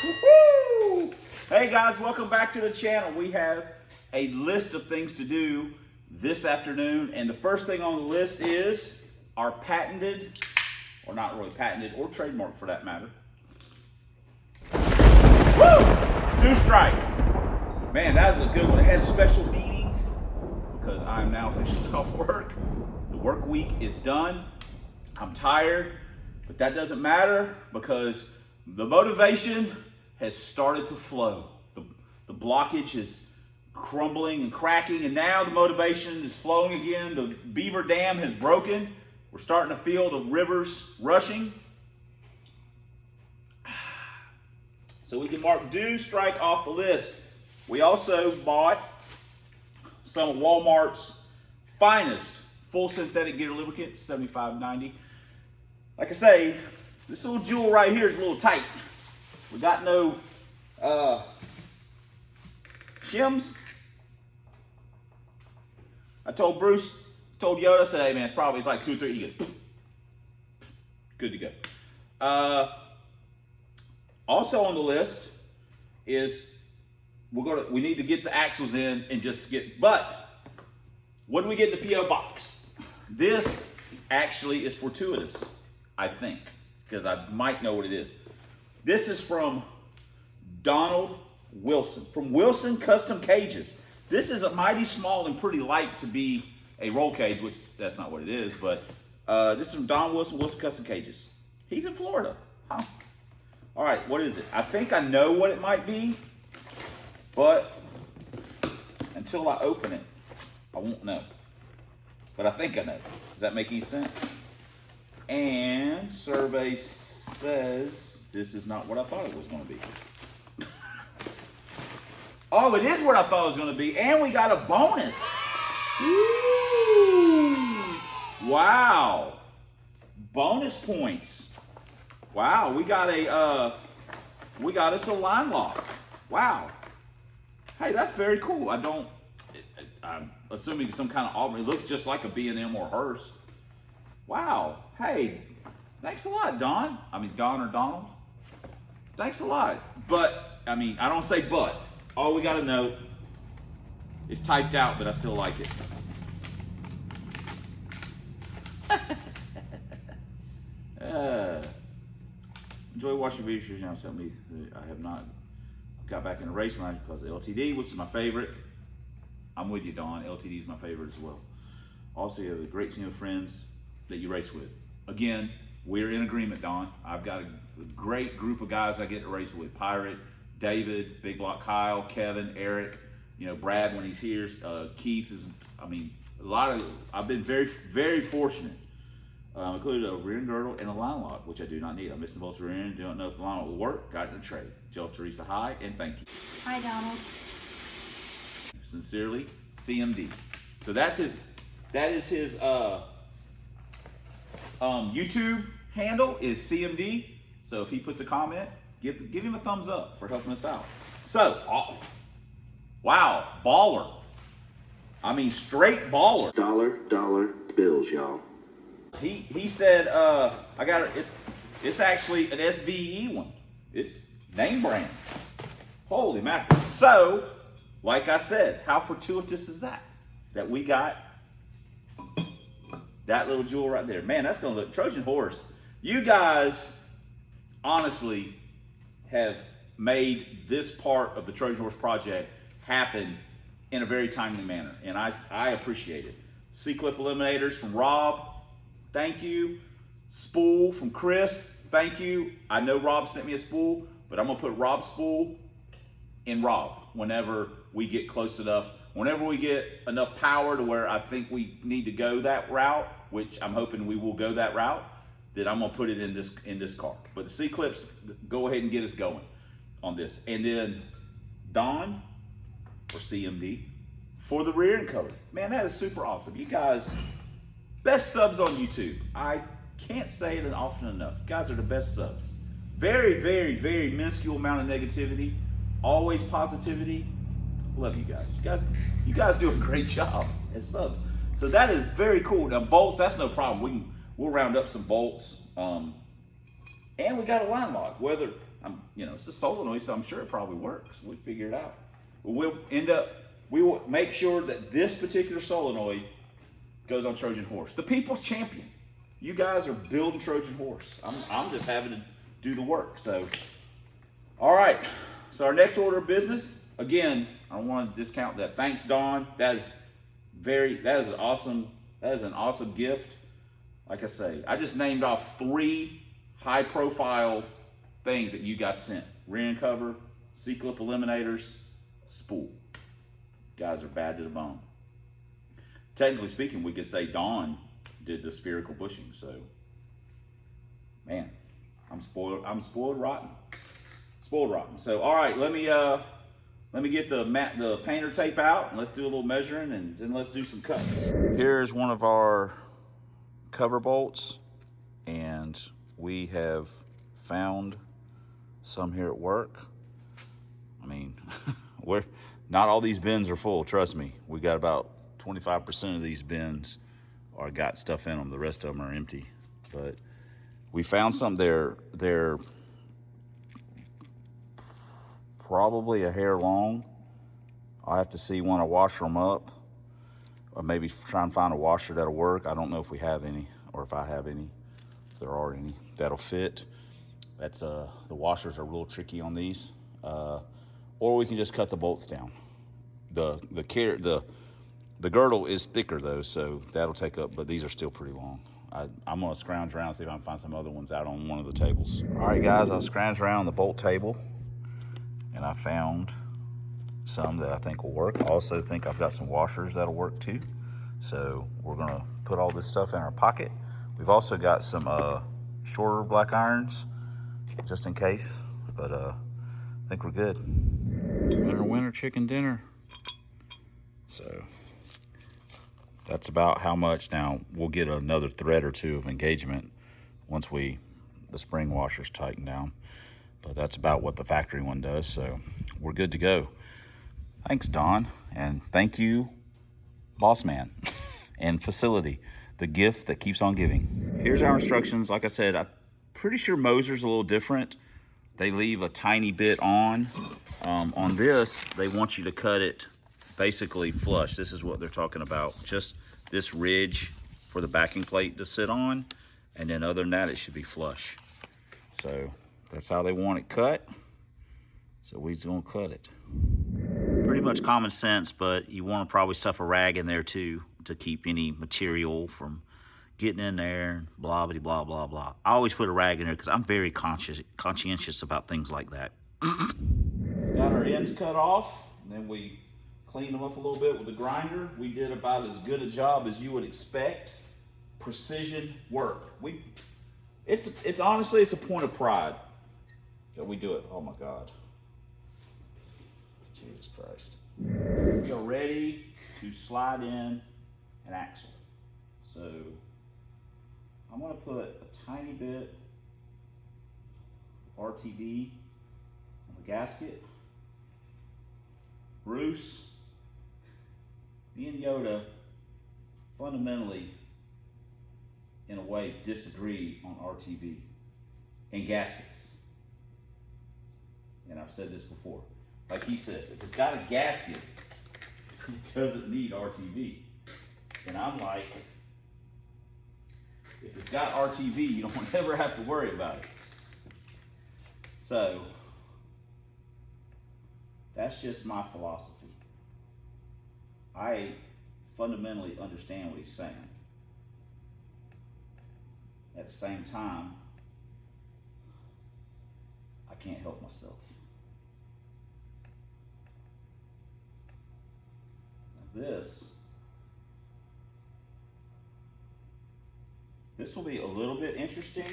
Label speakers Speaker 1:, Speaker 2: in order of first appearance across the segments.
Speaker 1: Woo! Hey guys, welcome back to the channel. We have a list of things to do this afternoon, and the first thing on the list is our patented, or not really patented, or trademark for that matter, woo! Do strike. Man, that was a good one. It has special meaning because I am now officially off work. The work week is done. I'm tired, but that doesn't matter because the motivation has started to flow. The blockage is crumbling and cracking, and now the motivation is flowing again. The beaver dam has broken. We're starting to feel the rivers rushing. So we can mark do strike off the list. We also bought some of Walmart's finest full synthetic gear lubricant, $75.90. Like I say, this little jewel right here is a little tight. We got no shims. I told Bruce, told Yoda, I said, hey man, it's like 2 or 3. He goes, good to go. Also on the list is we need to get the axles in and just get, but what do we get in the P.O. box? This actually is fortuitous, I think, because I might know what it is. This is from Donald Wilson, from Wilson Custom Cages. This is a mighty small and pretty light to be a roll cage, which that's not what it is, but this is from Don Wilson, Wilson Custom Cages. He's in Florida. Huh. All right, what is it? I think I know what it might be, but until I open it, I won't know. But I think I know. Does that make any sense? And survey says this is not what I thought it was going to be. Oh, it is what I thought it was going to be, and we got a bonus. Woo! Wow. Bonus points. Wow, we got us a line lock. Wow. Hey, that's very cool. I'm assuming it's some kind of Auburn. It looks just like a B&M or Hurst. Wow. Hey, thanks a lot, Don. I mean, Don or Donald. Thanks a lot. But, I mean, I don't say but. All we got to know is typed out, but I still like it. Enjoy watching videos. Now, tell me I have not got back into racing because of LTD, which is my favorite. I'm with you, Don. LTD is my favorite as well. Also, you have a great team of friends that you race with. Again, we're in agreement, Don. I've got a great group of guys I get to race with. Pirate, David, Big Block Kyle, Kevin, Eric, Brad when he's here. Keith is, I've been very, very fortunate. Included a rear end girdle and a line lock, which I do not need. I'm missing both rear end. Don't know if the line lock will work. Got it in the trade. Tell Teresa hi and thank you.
Speaker 2: Hi, Donald.
Speaker 1: Sincerely, CMD. So that is his YouTube handle is CMD. So if he puts a comment, give him a thumbs up for helping us out. So, wow, baller. I mean, straight baller.
Speaker 3: Dollar bills, y'all.
Speaker 1: He said, I got it. It's actually an SVE one. It's name brand. Holy mackerel. So, like I said, how fortuitous is that? That we got that little jewel right there. Man, that's going to look Trojan Horse. You guys honestly have made this part of the Trojan Horse project happen in a very timely manner, and I appreciate it. C-clip eliminators from Rob, thank you. Spool from Chris, thank you. I know Rob sent me a spool, but I'm gonna put Rob's spool in Rob whenever we get close enough, whenever we get enough power to where I think we need to go that route, which I'm hoping we will go that route, that I'm gonna put it in this car. But the C-clips, go ahead and get us going on this. And then Don, or CMD, for the rear end cover. Man, that is super awesome. You guys, best subs on YouTube. I can't say it often enough. You guys are the best subs. Very, very, very minuscule amount of negativity. Always positivity. Love you guys. You guys do a great job as subs. So that is very cool. Now bolts, that's no problem. We'll round up some bolts And we got a line lock. Whether, you know, it's a solenoid, so I'm sure it probably works. We'll figure it out. But we will make sure that this particular solenoid goes on Trojan Horse. The people's champion. You guys are building Trojan Horse. I'm just having to do the work. So, all right. So our next order of business, again, I don't want to discount that. Thanks, Dawn. That is an awesome gift. Like I say, I just named off 3 high-profile things that you guys sent: rear end cover, C-clip eliminators, spool. Guys are bad to the bone. Technically speaking, we could say Dawn did the spherical bushing. So, man, I'm spoiled rotten. Spoiled rotten. So, all right, let me get the painter tape out and let's do a little measuring and then let's do some cutting. Here's one of our cover bolts, and we have found some here at work. I mean, not all these bins are full, trust me. We got about 25% of these bins got stuff in them. The rest of them are empty. But we found some. They're probably a hair long. I'll have to see when I wash them up, or maybe try and find a washer that'll work. I don't know if we have any, or if I have any, if there are any that'll fit. That's the washers are real tricky on these. Or we can just cut the bolts down. The girdle is thicker though, so that'll take up, but these are still pretty long. I'm gonna scrounge around, see if I can find some other ones out on one of the tables. All right, guys, I'll scrounge around the bolt table, and I found some that I think will work. I also think I've got some washers that'll work too. So we're gonna put all this stuff in our pocket. We've also got some shorter black irons, just in case, but I think we're good. Winter chicken dinner. So that's about how much. Now we'll get another thread or 2 of engagement once the spring washers tighten down, but that's about what the factory one does. So we're good to go. Thanks, Don, and thank you, boss man and facility, the gift that keeps on giving. Here's our instructions. Like I said, I'm pretty sure Moser's a little different. They leave a tiny bit on. On this, they want you to cut it basically flush. This is what they're talking about. Just this ridge for the backing plate to sit on, and then other than that, it should be flush. So that's how they want it cut. So we're just gonna cut it. Pretty much common sense, but you want to probably stuff a rag in there too to keep any material from getting in there, blah, blah, blah, blah, blah. I always put a rag in there because I'm very conscientious about things like that. Got our ends cut off, and then we cleaned them up a little bit with the grinder. We did about as good a job as you would expect. Precision work. It's honestly, it's a point of pride that we do it. Oh my God. Jesus Christ. We are ready to slide in an axle. So I'm gonna put a tiny bit of RTV on the gasket. Bruce, me and Yoda fundamentally, in a way, disagree on RTV and gaskets. And I've said this before. Like he says, if it's got a gasket, it doesn't need RTV. And I'm like, if it's got RTV, you don't ever have to worry about it. So, that's just my philosophy. I fundamentally understand what he's saying. At the same time, I can't help myself. Now this will be a little bit interesting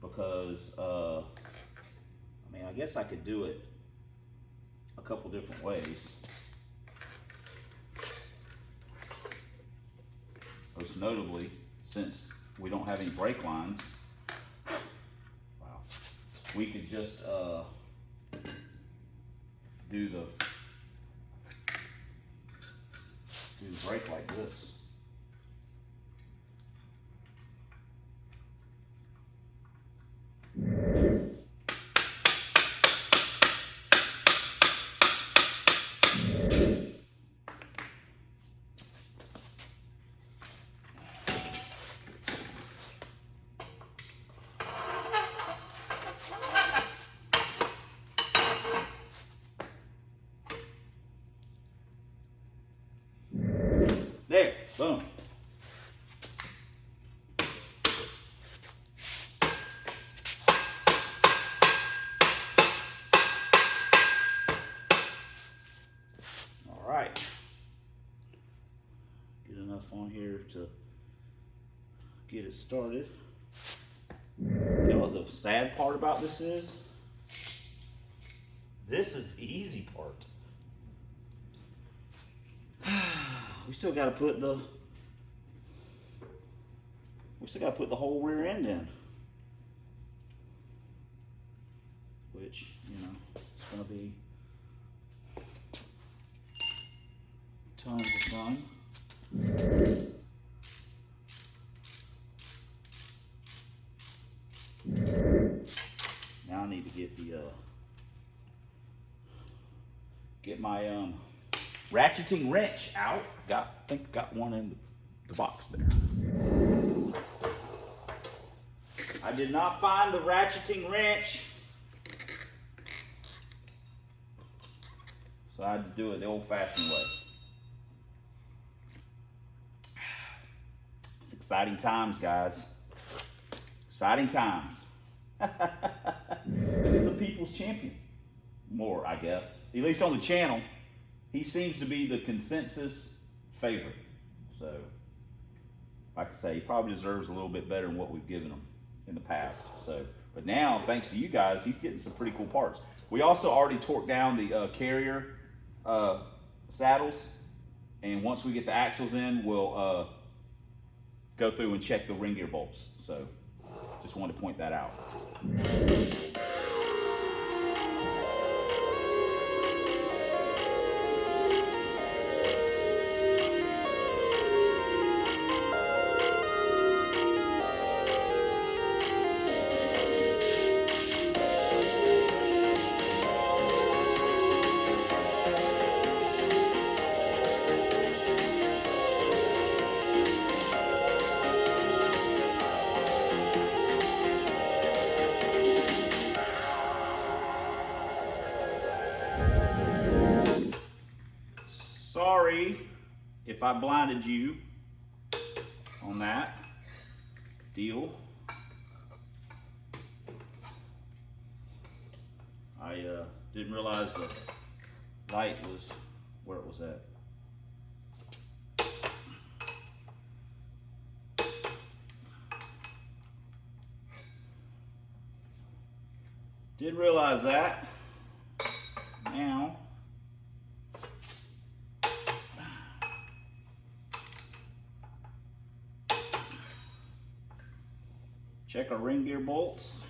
Speaker 1: because, I mean, I guess I could do it a couple different ways. Most notably, since we don't have any brake lines, wow, we could just do the brake like this. Boom. All right. Get enough on here to get it started. You know what the sad part about this is? This is the easy part. We still got to put the whole rear end in, which, you know, it's going to be tons of fun. Now I need to get the get my ratcheting wrench out. I think got one in the box there. I did not find the ratcheting wrench, so I had to do it the old-fashioned way. It's exciting times, guys. Exciting times. This is the people's champion. More, I guess. At least on the channel. He seems to be the consensus favorite. So, like I say, he probably deserves a little bit better than what we've given him in the past. So, but now, thanks to you guys, he's getting some pretty cool parts. We also already torqued down the carrier saddles. And once we get the axles in, we'll go through and check the ring gear bolts. So, just wanted to point that out. Sorry if I blinded you on that deal. I didn't realize the light was where it was at. Didn't realize that. Now, check our ring gear bolts.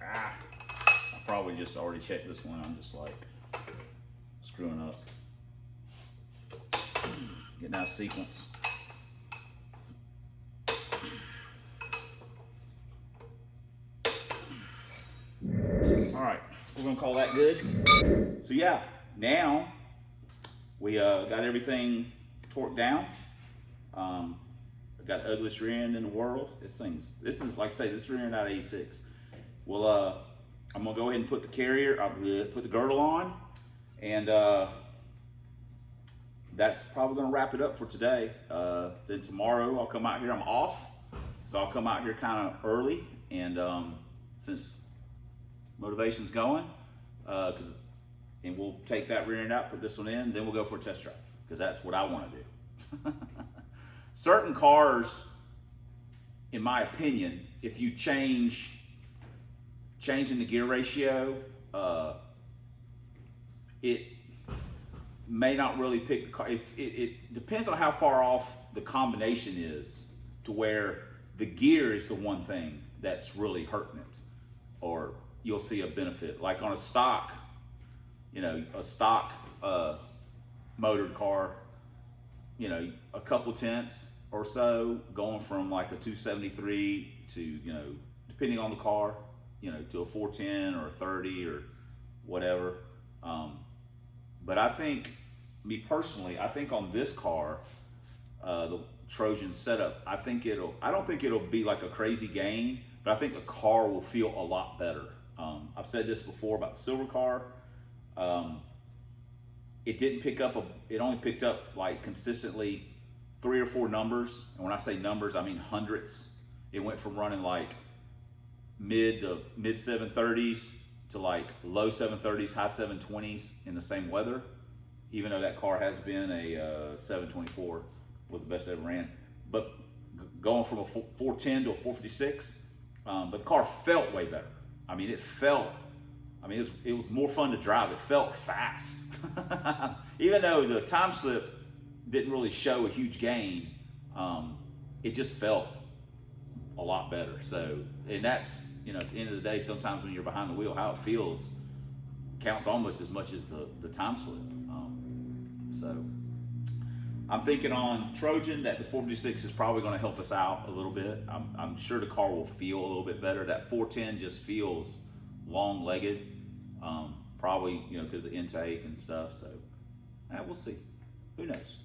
Speaker 1: I probably just already checked this one. I'm just like screwing up. Getting out of sequence. All right, we're gonna call that good. So yeah, now we got everything torqued down. I got the ugliest rear end in the world. This is like I say, this rear end out of 86. Well, I'm gonna go ahead and put the carrier, put the girdle on, and that's probably gonna wrap it up for today. Then tomorrow I'll come out here. I'm off, so I'll come out here kind of early, and since motivation's going, and we'll take that rear end out, put this one in, then we'll go for a test drive, because that's what I want to do. Certain cars, in my opinion, if you changing the gear ratio, it may not really pick the car. It depends on how far off the combination is, to where the gear is the one thing that's really hurting it, or you'll see a benefit. Like on a stock, motored car, a couple tenths or so, going from like a 273 to, depending on the car, to a 410 or a 30 or whatever. But I think, me personally, I think on this car, the Trojan setup, I don't think it'll be like a crazy gain, but I think the car will feel a lot better. I've said this before about the silver car. It didn't pick up it only picked up like consistently 3 or 4 numbers. And when I say numbers, I mean hundreds. It went from running like mid 730s to like low 730s, high 720s in the same weather. Even though that car has been a 724, was the best I ever ran. But going from a 410 to a 456, but the car felt way better. I mean, it was more fun to drive. It felt fast. Even though the time slip didn't really show a huge gain, it just felt a lot better. So, and that's, you know, at the end of the day, sometimes when you're behind the wheel, how it feels counts almost as much as the time slip. So I'm thinking on Trojan that the 456 is probably going to help us out a little bit. I'm sure the car will feel a little bit better. That 410 just feels long-legged, probably, you know, because of intake and stuff. So we'll see. Who knows?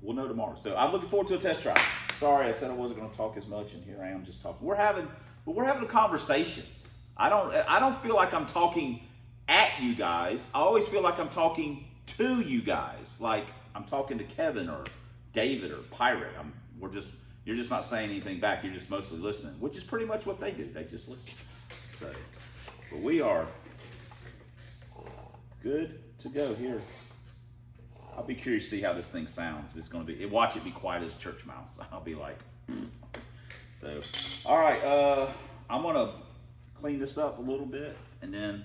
Speaker 1: We'll know tomorrow. So I'm looking forward to a test drive. Sorry, I said I wasn't going to talk as much, and here I am just talking. We're having a conversation. I don't feel like I'm talking at you guys. I always feel like I'm talking to you guys, like I'm talking to Kevin or David or Pirate. You're just not saying anything back. You're just mostly listening, which is pretty much what they do. They just listen. So, but we are good to go here. I'll be curious to see how this thing sounds. If it's going to be, watch it be quiet as church mouse. I'll be like, so. All right, I'm gonna clean this up a little bit, and then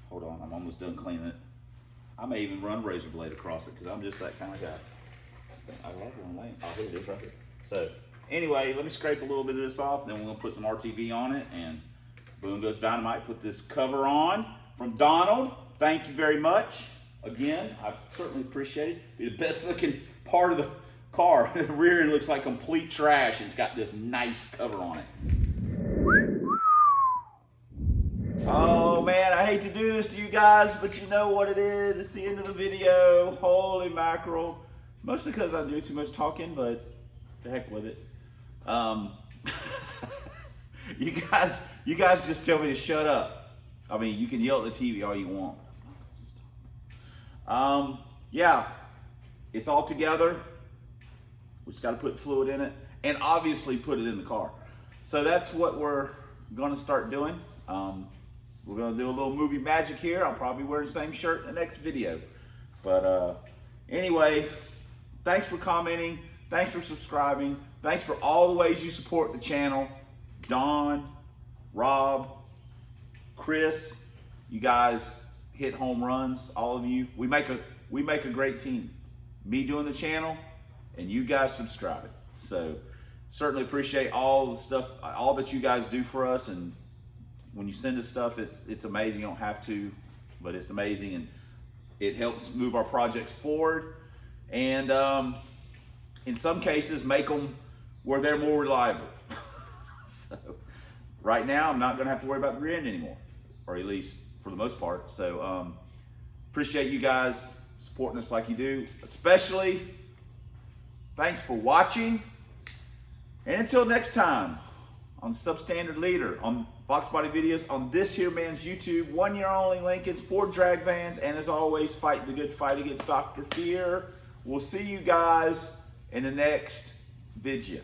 Speaker 1: hold on. I'm almost done cleaning it. I may even run razor blade across it because I'm just that kind of guy. I love one lane. Oh, here it is right here. So anyway, let me scrape a little bit of this off, then we're gonna put some RTV on it, and boom goes dynamite. Put this cover on from Donald. Thank you very much. Again, I certainly appreciate it. Be the best looking part of the car. The rear end looks like complete trash, and it's got this nice cover on it. Oh man, I hate to do this to you guys, but you know what it is. It's the end of the video. Holy mackerel. Mostly because I do too much talking, but the heck with it. You guys just tell me to shut up. I mean, you can yell at the TV all you want. Yeah, it's all together. We just got to put fluid in it and obviously put it in the car. So that's what we're going to start doing. We're going to do a little movie magic here. I'll probably wear the same shirt in the next video. But anyway, thanks for commenting. Thanks for subscribing. Thanks for all the ways you support the channel. Don, Rob, Chris, you guys hit home runs, all of you. We make a great team. Me doing the channel and you guys subscribing. So certainly appreciate all the stuff, all that you guys do for us. And when you send us stuff, it's amazing. You don't have to, but it's amazing, and it helps move our projects forward. And in some cases, make them where they're more reliable. So right now, I'm not going to have to worry about the rear end anymore, or at least for the most part. So appreciate you guys supporting us like you do. Especially, thanks for watching. And until next time, on Substandard Leader, on Box Body Videos, on this here man's YouTube, 1 year only Lincolns, 4 drag vans, and as always, fight the good fight against Dr. Fear. We'll see you guys in the next video.